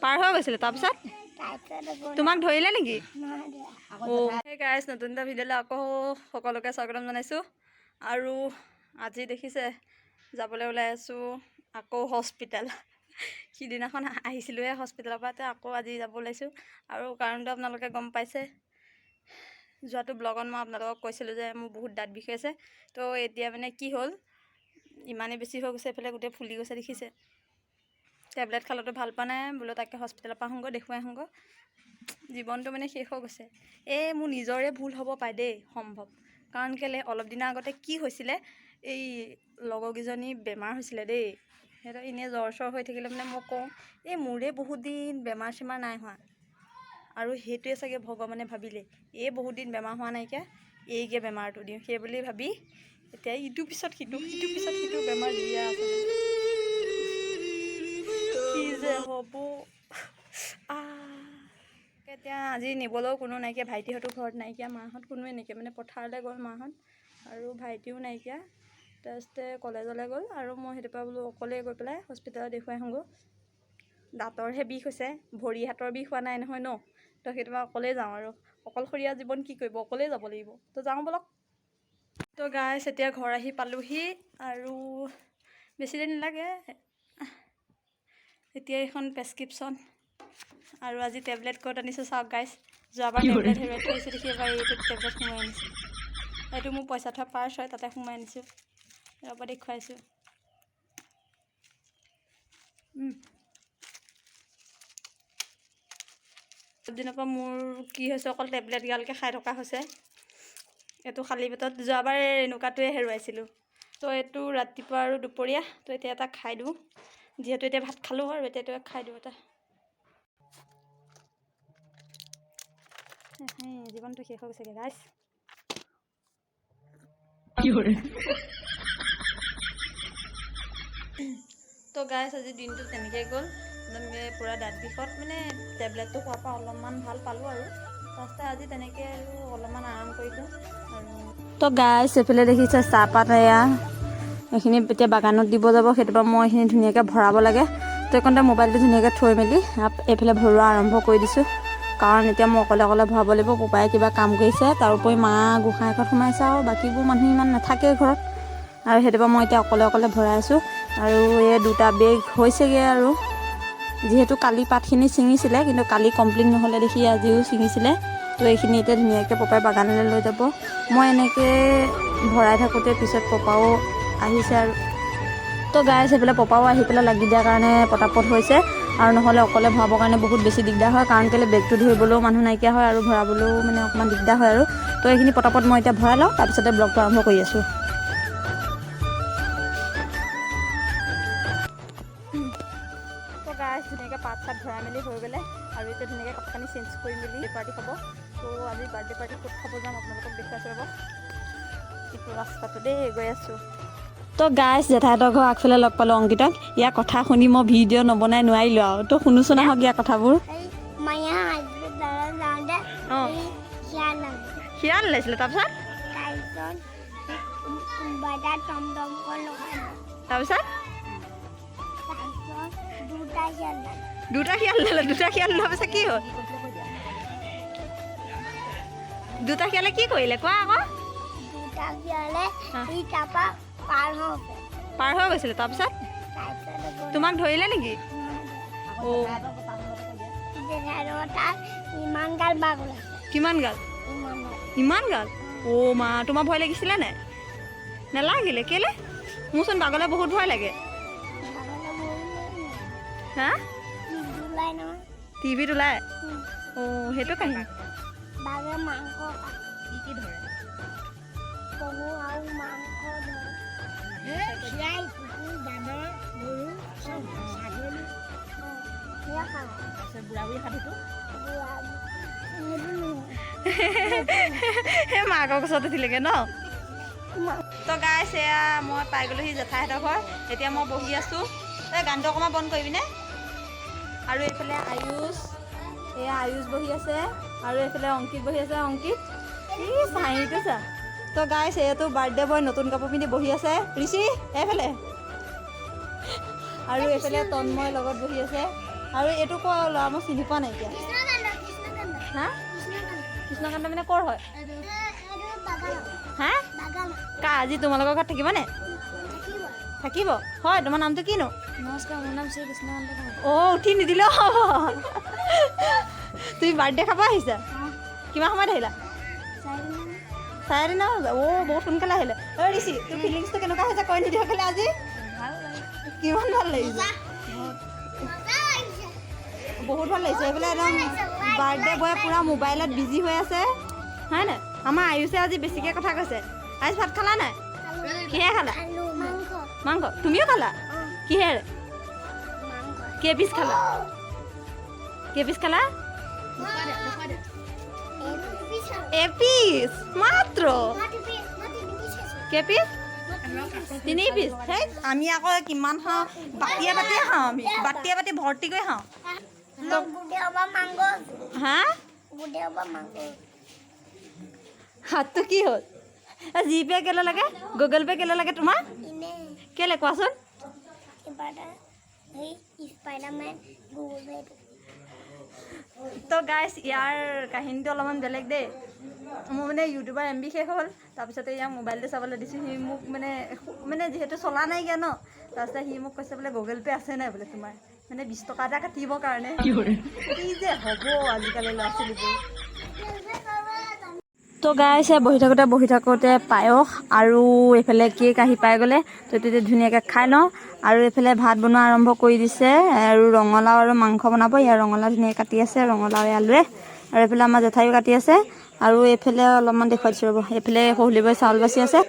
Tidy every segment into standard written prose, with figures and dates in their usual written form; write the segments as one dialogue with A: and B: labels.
A: পাৰ হৈ গৈছিলে তাৰপিছত তোমাক ধৰিলে নেকি? সেই গাইছ নতুন এটা ভিডিঅ'লৈ আকৌ সকলোকে স্বাগতম জনাইছোঁ। আৰু আজি দেখিছে যাবলৈ ওলাই আছোঁ আকৌ হস্পিটেল। সিদিনাখন আহিছিলোঁহে হস্পিটেলৰ পৰা, আকৌ আজি যাব ওলাইছোঁ। আৰু কাৰণটো আপোনালোকে গম পাইছে, যোৱাটো ব্লগত মই আপোনালোকক কৈছিলোঁ যে মোৰ বহুত দাঁত বিষাইছে। তো এতিয়া মানে কি হ'ল, ইমানেই বেছি হৈ গৈছে, এইফালে গোটেই ফুলি গৈছে দেখিছে। টেবলেট খালতো ভাল পোৱা নাই, বোলো তাকে হস্পিটেলৰ পৰা আহোঁগৈ, দেখুৱাই আহোঁগৈ। জীৱনটো মানে শেষ হৈ গৈছে। এই মোৰ নিজৰে ভুল হ'ব পাৰে দেই, সম্ভৱ। কাৰণ কেলৈ অলপ দিনৰ আগতে কি হৈছিলে, এই লগৰকেইজনী বেমাৰ হৈছিলে দেই। সিহঁতৰ এনেই জ্বৰ চৰ হৈ থাকিলে মানে মই কওঁ, এই মোৰে বহুত দিন বেমাৰ চেমাৰ নাই হোৱা। আৰু সেইটোৱে চাগে ভগৱানে ভাবিলে, এই বহুত দিন বেমাৰ হোৱা নাইকিয়া, এইকে বেমাৰটো দিওঁ, সেই বুলি ভাবি এতিয়া ইটোৰ পিছত সিটো বেমাৰ দিয়ে আছে। কি যে হ'ব। এতিয়া আজি নিবলৈও কোনো নাইকিয়া, ভাইটিহঁতো ঘৰত নাইকিয়া, মাহঁত কোনোৱে নাইকিয়া, মানে পথাৰলৈ গ'ল মাহঁত আৰু ভাইটিও নাইকিয়া। তাৰপিছতে কলেজলৈ গ'ল আৰু মই সেইটোৰ পৰা বোলো অকলে গৈ পেলাই হস্পিটেলত দেখুৱাই আহোঁগৈ। দাঁতৰহে বিষ হৈছে, ভৰি হাতৰ বিষ হোৱা নাই নহয় ন। তো সেইটো পৰা অকলেই যাওঁ আৰু অকলশৰীয়া জীৱন কি কৰিব, অকলেই যাব লাগিব। তো যাওঁ ব'লক। তো গাইছ এতিয়া ঘৰ আহি পালোহি আৰু বেছি দিন নালাগে। এতিয়া এইখন প্ৰেছক্ৰিপশ্যন আৰু আজি টেবলেট ক'ত আনিছোঁ চাওক গাইছ। যোৱাবাৰ টেবলেট হেৰুৱাই থৈ আহিছোঁ দেখি, এবাৰ এইটোত টেবলেট সোমাই আনিছোঁ। এইটো মোৰ পইচা থোৱা পাৰ্চ হয়, তাতে সোমাই আনিছোঁ। ইয়াৰ পৰা দেখুৱাইছোঁ। অলপ দিনৰ পৰা মোৰ কি হৈছে, অকল টেবলেটগালকে খাই থকা হৈছে। এইটো খালী পেটত যোৱাবাৰ এনেকুৱাটোৱে হেৰুৱাইছিলোঁ। তো এইটো ৰাতিপুৱা আৰু দুপৰীয়া, তো এতিয়া এটা খাই দিওঁ, যিহেতু এতিয়া ভাত খালোঁ আৰু এতিয়া এইটো খাই দিওঁ এটা। জীৱনটো শেষ হৈ গৈছেগৈ গাইছ। তো গাইছ আজি দিনটো তেনেকৈ গ'ল, পূৰা দাঁত বিষত, মানে টেবলেটটো খোৱাৰ পৰা অলপমান ভাল পালোঁ আৰু তাৰপিছতে আজি তেনেকৈ আৰু অলপমান আৰাম কৰিলোঁ। আৰু তো গাইছ এইফালে দেখিছে চাহপাত, এয়া এইখিনি এতিয়া বাগানত দিব যাব, সেইটোৰ পৰা মই এইখিনি ধুনীয়াকৈ ভৰাব লাগে। তো এইকণতে মোবাইলটো ধুনীয়াকৈ থৈ মেলি এইফালে ভৰোৱা আৰম্ভ কৰি দিছোঁ। কাৰণ এতিয়া মই অকলে ভৰাব লাগিব, পাপাই কিবা কাম কৰিছে, তাৰোপৰি মা গোঁসাই ঘৰত সোমাইছে আৰু বাকীবোৰ মানুহ ইমান নাথাকে ঘৰত। আৰু সেইটোৰ পৰা মই এতিয়া অকলে ভৰাই আছোঁ। আৰু এই দুটা বেগ হৈছেগৈ আৰু যিহেতু কালি পাতখিনি ছিঙিছিলে, কিন্তু কালি কমপ্লিট নহ'লে দেখি আজিও ছিঙিছিলে। তো এইখিনি এতিয়া ধুনীয়াকৈ পাপাই বাগানলৈ লৈ যাব। মই এনেকৈ ভৰাই থাকোঁতে পিছত পাপাও আহিছে আৰু তো গাইছ সেইফালে পাপাও আহি পেলাই লাগি দিয়াৰ কাৰণে পটাপট হৈছে। আৰু নহ'লে অকলে ভৰাবৰ কাৰণে বহুত বেছি দিগদাৰ হয়, কাৰণ কেলৈ বেগটো ধৰিবলৈও মানুহ নাইকিয়া হয় আৰু ভৰাবলৈও মানে অকণমান দিগদাৰ হয় আৰু। তো এইখিনি পটাপট মই এতিয়া ভৰাই লওঁ, তাৰপিছতে ব্লগটো আৰম্ভ কৰি আছোঁ। তো গাইছ ধুনীয়াকৈ পাত চাত ভৰাই মেলি হৈ গ'লে, আৰু এতিয়া ধুনীয়াকৈ কাপোৰ কানি চেঞ্জ কৰি মেলি পাৰ্টি খাব। তো আজি বাৰ্থডে পাৰ্টি ক'ত খাব যাম আপোনালোকক দেখুৱাইছোঁ ৰ'ব। এইটো ৰাস্তাটো দেই গৈ আছোঁ। তো গাইছ জেঠাইহঁতৰ ঘৰ আগফালে লগ পালোঁ অংকিতাক। ইয়াৰ কথা শুনি মই ভিডিঅ' নবনাই নোৱাৰিলোঁ আৰু। তো শুনোচোন আহক ইয়াৰ কথাবোৰ। শিয়াল ওলাইছিলে, তাৰপিছত দুটা শিয়াল ওলালে। দুটা শিয়াল ওলোৱাৰ পিছত কি হ'ল? দুটা শিয়ালে কি কৰিলে কোৱা আকৌ? পাৰ হৈ গৈছিলে, তাৰপিছত তোমাক ধৰিলে নেকি? কিমান গাল? ইমান গাল? অ' মা, তোমাৰ ভয় লাগিছিলে নাই? নালাগিলে কেলে? মোৰচোন বাঘলৈ বহুত ভয় লাগে। হা? টিভিত ওলাই? অঁ সেইটো কাহিনী। সেই মাকৰ ওচৰত উঠিলেগৈ ন? তো গাইছ এয়া মই পাই গ'লোহি জেঠাইহঁতৰ ঘৰ। এতিয়া মই বহি আছোঁ। এই গানটো অকণমান বন্ধ কৰিবিনে? আৰু এইফালে আয়ুষ, এয়া আয়ুষ বহি আছে, আৰু এইফালে অংকিত বহি আছে। অংকিত হাঁহিটো চা। তো গাইছ এইটো বাৰ্থডে বয় নতুন কাপোৰ পিন্ধি বহি আছে। ঋষি এইফালে আৰু এইফালে তন্ময় লগত বহি আছে আৰু এইটো ক ল'ৰা মই চিনি পোৱা নাই এতিয়া হা কৃষ্ণকান্ত মানে ক'ৰ হয় হা কা আজি তোমালোকৰ ঘৰত থাকিবনে থাকিব হয় তোমাৰ নামটো কিনো
B: নমস্কাৰ মোৰ নাম শ্ৰী কৃষ্ণকান্ত
A: অঁ উঠি নিদিলেও হ'ব তুমি বাৰ্থডে খাব আহিছা কিমান সময়ত আহিলা 4:30 অ' বহুত সোনকালে আহিলে অ' ঋষি তোৰ ফিলিংছটো কেনেকুৱা হৈছে কৈ নিদিয়াকৈ আজি কিমান ভাল লাগিছে বহুত ভাল লাগিছে এইফালে একদম বাৰ্থডে বয় পূৰা মোবাইলত বিজি হৈ আছে হয় নাই আমাৰ আয়ুষে আজি বেছিকৈ কথা কৈছে আয়ুষ ভাত খালা নাই কিহে খালা মাংস তুমিও খালা কিহেৰে কেইপিচ খালা এপিচ মাত্ৰ কেইপিচ 3 পিচ সেই আমি আকৌ কিমান খাওঁ বাতিয়ে খাওঁ আমি বাতিয়ে ভৰ্তি কৰি খাওঁ হা হাতটো কি হ'ল জি পে' কেলৈ লাগে গুগল পে' কেলৈ লাগে তোমাৰ কেলৈ কোৱাচোন তো গাইছ ইয়াৰ কাহিনীটো অলপমান বেলেগ দেই মোৰ মানে ইউটিউবাৰ MB শেষ হ'ল তাৰপিছতে ইয়াক মোবাইলটো চাবলৈ দিছোঁ সি মোক মানে যিহেতু চলা নাইকিয়া ন তাৰপিছত সি মোক কৈছে বোলে গুগল পে' আছে নাই বোলে তোমাৰ মানে 20 টকা এটা কাটিবৰ কাৰণে কি যে হ'ব আজিকালি ল'ৰা ছোৱালীবোৰ তো গাইছ বহি থাকোঁতে পায়স আৰু এইফালে কেক আহি পাই গ'লে তো তেতিয়া ধুনীয়াকৈ খাই লওঁ আৰু এইফালে ভাত বনোৱা আৰম্ভ কৰি দিছে আৰু ৰঙালাও আৰু মাংস বনাব ইয়াৰ ৰঙালাও ধুনীয়াকৈ কাটি আছে ৰঙালাও আলুৱে আৰু এইফালে আমাৰ জেঠাইও কাটি আছে আৰু এইফালে অলপমান দেখুৱাই দিছোঁ ৰ'ব এইফালে শহুলিবই চাউল বাচি আছে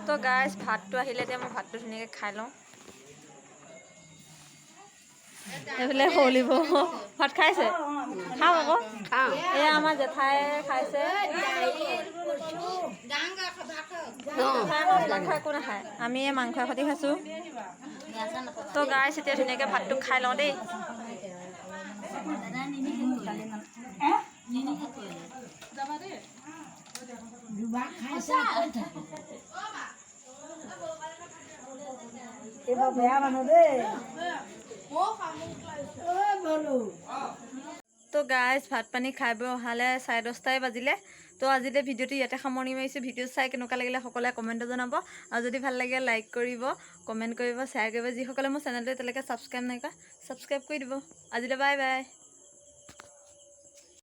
A: তো গাইছ ভাতটো আহিলে এতিয়া মই ভাতটো ধুনীয়াকৈ খাই লওঁ এইফালে শহুলিব ভাত খাইছে খাওঁ আকৌ এয়া আমাৰ জেঠাই খাইছে মাংস একো নাখায় আমি এই মাংসৰ সৈতে খাইছোঁ তো গাইছ এতিয়া ধুনীয়াকৈ ভাতটো খাই লওঁ দেই তো গাইছ ভাত পানী খাই বৈ অহালে 10:30 বাজিলে তো আজিলৈ ভিডিঅ'টো ইয়াতে সামৰণি মাৰিছোঁ ভিডিঅ' চাই কেনেকুৱা লাগিলে সকলোৱে কমেণ্টত জনাব আৰু যদি ভাল লাগে লাইক কৰিব কমেণ্ট কৰিব শ্বেয়াৰ কৰিব যিসকলে মোৰ চেনেলটো এতিয়ালৈকে ছাবস্ক্ৰাইব নাই কৰা ছাবস্ক্ৰাইব কৰি দিব আজিলৈ বাই বাই